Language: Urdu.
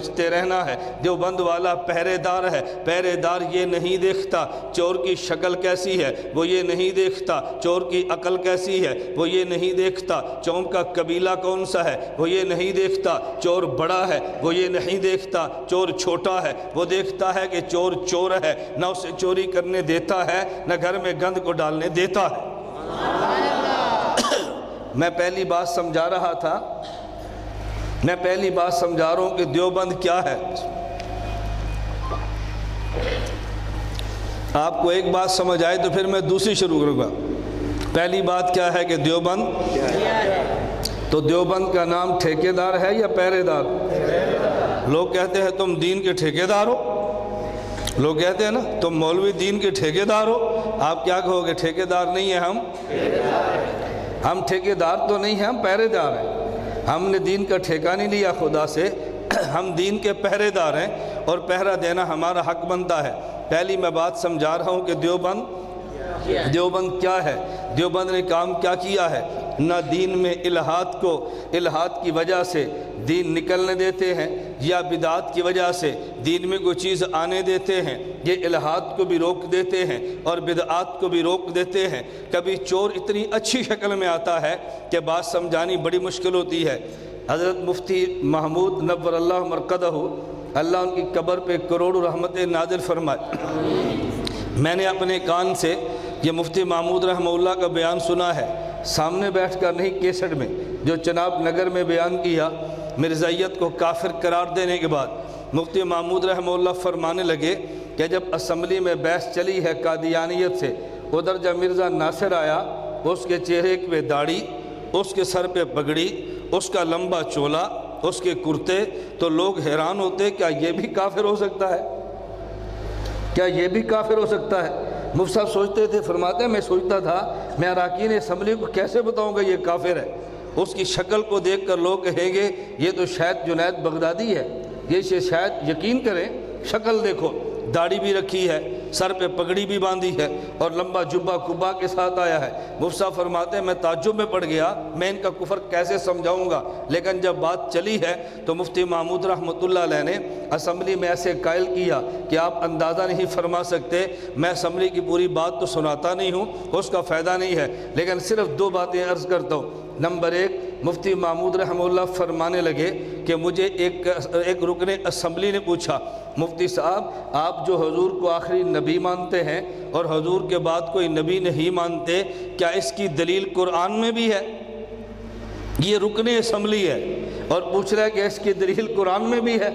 بچتے رہنا ہے۔ دیوبند والا پہرے دار ہے، پہرے دار یہ نہیں دیکھتا چور کی شکل کیسی ہے، وہ یہ نہیں دیکھتا چور کی عقل کیسی ہے، وہ یہ نہیں دیکھتا چور کا قبیلہ کون سا ہے، وہ یہ نہیں دیکھتا چور بڑا ہے، وہ یہ نہیں دیکھتا چور چھوٹا ہے، وہ دیکھتا ہے کہ چور چور ہے، نہ اسے چوری کرنے دیتا ہے نہ گھر میں گند کو ڈالنے دیتا ہے۔ میں پہلی بات سمجھا رہا تھا، میں پہلی بات سمجھا رہا ہوں کہ دیوبند کیا ہے۔ آپ کو ایک بات سمجھ آئے تو پھر میں دوسری شروع کروں گا۔ پہلی بات کیا ہے کہ دیوبند، تو دیوبند کا نام ٹھیکیدار ہے یا پہرے دار؟ لوگ کہتے ہیں تم دین کے ٹھیکیدار ہو، لوگ کہتے ہیں نا تم مولوی دین کے ٹھیکیدار ہو۔ آپ کیا کہو گے؟ ٹھیکیدار نہیں ہے ہم ٹھیکیدار تو نہیں ہیں، ہم پہرے دار ہیں۔ ہم نے دین کا ٹھیکہ نہیں لیا خدا سے، ہم دین کے پہرے دار ہیں اور پہرہ دینا ہمارا حق بنتا ہے۔ پہلی میں بات سمجھا رہا ہوں کہ دیوبند کیا ہے، دیوبند نے کام کیا کیا ہے۔ نہ دین میں الہات کی وجہ سے دین نکلنے دیتے ہیں، یا بدعات کی وجہ سے دین میں کوئی چیز آنے دیتے ہیں، یہ الہات کو بھی روک دیتے ہیں اور بدعات کو بھی روک دیتے ہیں۔ کبھی چور اتنی اچھی شکل میں آتا ہے کہ بات سمجھانی بڑی مشکل ہوتی ہے۔ حضرت مفتی محمود نور اللہ مرقدہ، اللہ ان کی قبر پہ کروڑوں رحمتیں نازل فرمائے۔ میں نے اپنے کان سے یہ مفتی محمود رحمہ اللہ کا بیان سنا ہے، سامنے بیٹھ کر نہیں، کیسٹ میں، جو چناب نگر میں بیان کیا۔ مرزائیت کو کافر قرار دینے کے بعد مفتی محمود رحمہ اللہ فرمانے لگے کہ جب اسمبلی میں بحث چلی ہے قادیانیت سے، ادھر جب مرزا ناصر آیا، اس کے چہرے پہ داڑھی، اس کے سر پہ پگڑی، اس کا لمبا چولا، اس کے کرتے، تو لوگ حیران ہوتے کیا یہ بھی کافر ہو سکتا ہے، کیا یہ بھی کافر ہو سکتا ہے۔ مفتی صاحب سوچتے تھے، فرماتے ہیں میں سوچتا تھا میں اراکین اسمبلی کو کیسے بتاؤں گا یہ کافر ہے۔ اس کی شکل کو دیکھ کر لوگ کہیں گے یہ تو شاید جنید بغدادی ہے، یہ شاید یقین کریں، شکل دیکھو، داڑھی بھی رکھی ہے، سر پہ پگڑی بھی باندھی ہے اور لمبا جبہ کبا کے ساتھ آیا ہے۔ مفتی صاحب فرماتے ہیں میں تعجب میں پڑ گیا، میں ان کا کفر کیسے سمجھاؤں گا۔ لیکن جب بات چلی ہے تو مفتی محمود رحمۃ اللہ علیہ نے اسمبلی میں ایسے قائل کیا کہ آپ اندازہ نہیں فرما سکتے۔ میں اسمبلی کی پوری بات تو سناتا نہیں ہوں، اس کا فائدہ نہیں ہے، لیکن صرف دو باتیں عرض کرتا ہوں۔ نمبر ایک، مفتی محمود رحمہ اللہ فرمانے لگے کہ مجھے ایک رکن اسمبلی نے پوچھا، مفتی صاحب آپ جو حضور کو آخری نبی مانتے ہیں اور حضور کے بعد کوئی نبی نہیں مانتے، کیا اس کی دلیل قرآن میں بھی ہے؟ یہ رکن اسمبلی ہے اور پوچھ رہا ہے کہ اس کی دلیل قرآن میں بھی ہے۔